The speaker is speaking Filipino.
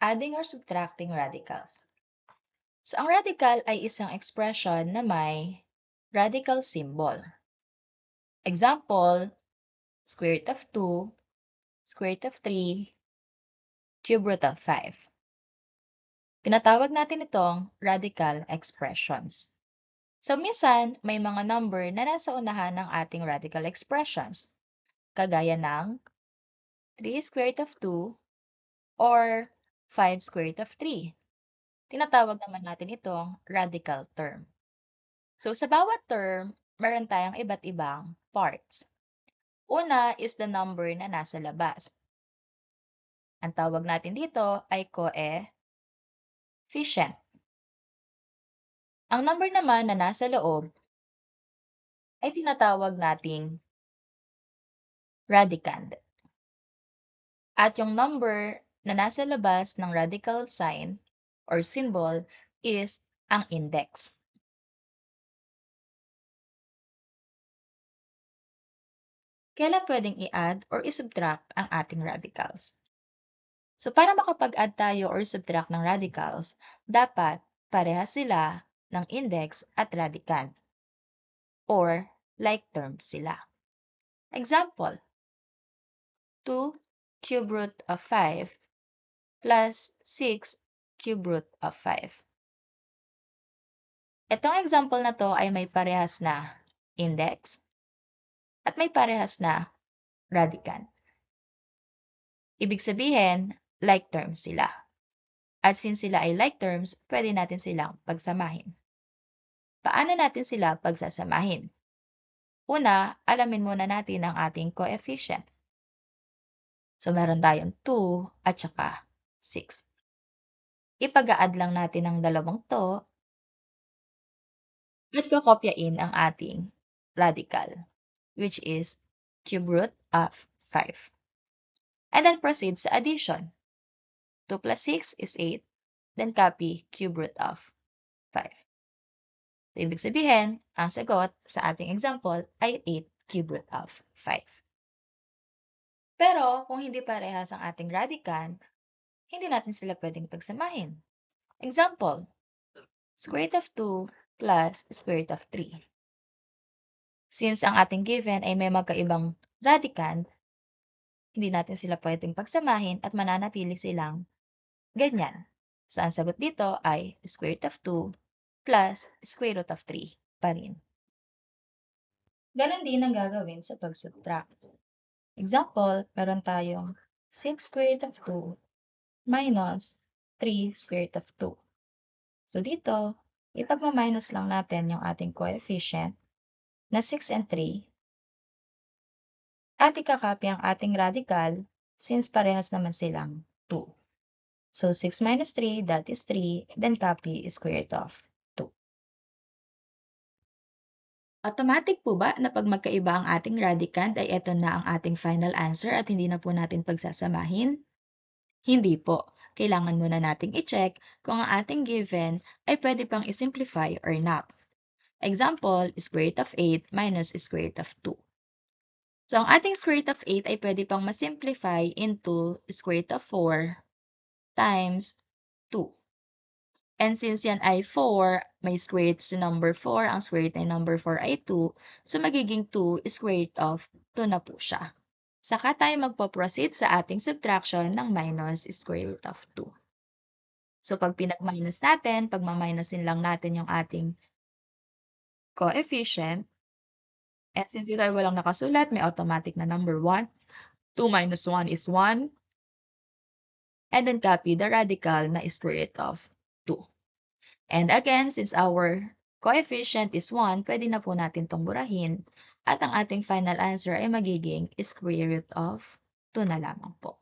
Adding or subtracting radicals. So, ang radical ay isang expression na may radical symbol. Example, square root of 2, square root of 3, cube root of 5. Tinatawag natin itong radical expressions. So, minsan, may mga number na nasa unahan ng ating radical expressions, kagaya ng 3 square root of 2 or 5 square root of 3. Tinatawag naman natin itong radical term. So, sa bawat term, meron tayong iba't ibang parts. Una is the number na nasa labas. Ang tawag natin dito ay coefficient. Ang number naman na nasa loob ay tinatawag nating radicand. At yung number na nasa labas ng radical sign or symbol is ang index. Kailan pwedeng i-add or i-subtract ang ating radicals? So, para makapag-add tayo or subtract ng radicals, dapat parehas sila ng index at radicand or like terms sila. Example, 2 cube root of 5 plus 6 cube root of 5. Itong example na to ay may parehas na index at may parehas na radicand. Ibig sabihin, like terms sila. At since sila ay like terms, pwede natin silang pagsamahin. Paano natin sila pagsasamahin? Una, alamin muna natin ang ating coefficient. So, meron tayong 2 at saka 6. Ipag-a-add lang natin ang dalawang to at kakopyain ang ating radical, which is cube root of 5. And then proceed sa addition. 2 plus 6 is 8. Then copy cube root of 5. So, ibig sabihin, ang sagot sa ating example ay 8 cube root of 5. Pero kung hindi parehas ang ating radicand, hindi natin sila pwedeng pagsamahin. Example, square root of 2 plus square root of 3. Since ang ating given ay may magkaibang radicand, hindi natin sila pwedeng pagsamahin at mananatili silang ganyan. So, ang sagot dito ay square root of 2 plus square root of 3 pa rin. Ganon din ang gagawin sa pag-subtract. Example, meron tayong 6 square root of 2 minus 3 square root of 2. So, dito, ipagmaminus lang natin yung ating coefficient na 6 and 3 at ikakopy ang ating radical since parehas naman silang 2. So, 6 minus 3, that is 3, then copy square root of 2. Automatic po ba na pag magkaiba ang ating radicand ay ito na ang ating final answer at hindi na po natin pagsasamahin? Hindi po. Kailangan muna nating i-check kung ang ating given ay pwede pang i-simplify or not. Example, square root of 8 minus square root of 2. So, ang ating square root of 8 ay pwede pang ma-simplify into square root of 4 times 2. And since yan ay 4, may square root sa number 4, ang square root ng number 4 ay 2, so magiging 2 square root of 2 na po siya. Saka tayo magpo-proceed sa ating subtraction ng minus square root of 2. So, pag pinag-minus natin, pagmaminusin lang natin yung ating coefficient. And since dito ay walang nakasulat, may automatic na number 1. 2 minus 1 is 1. And then copy the radical na square root of 2. And again, since our coefficient is 1, pwede na po natin itong burahin. At ang ating final answer ay magiging square root of 2 na lamang po.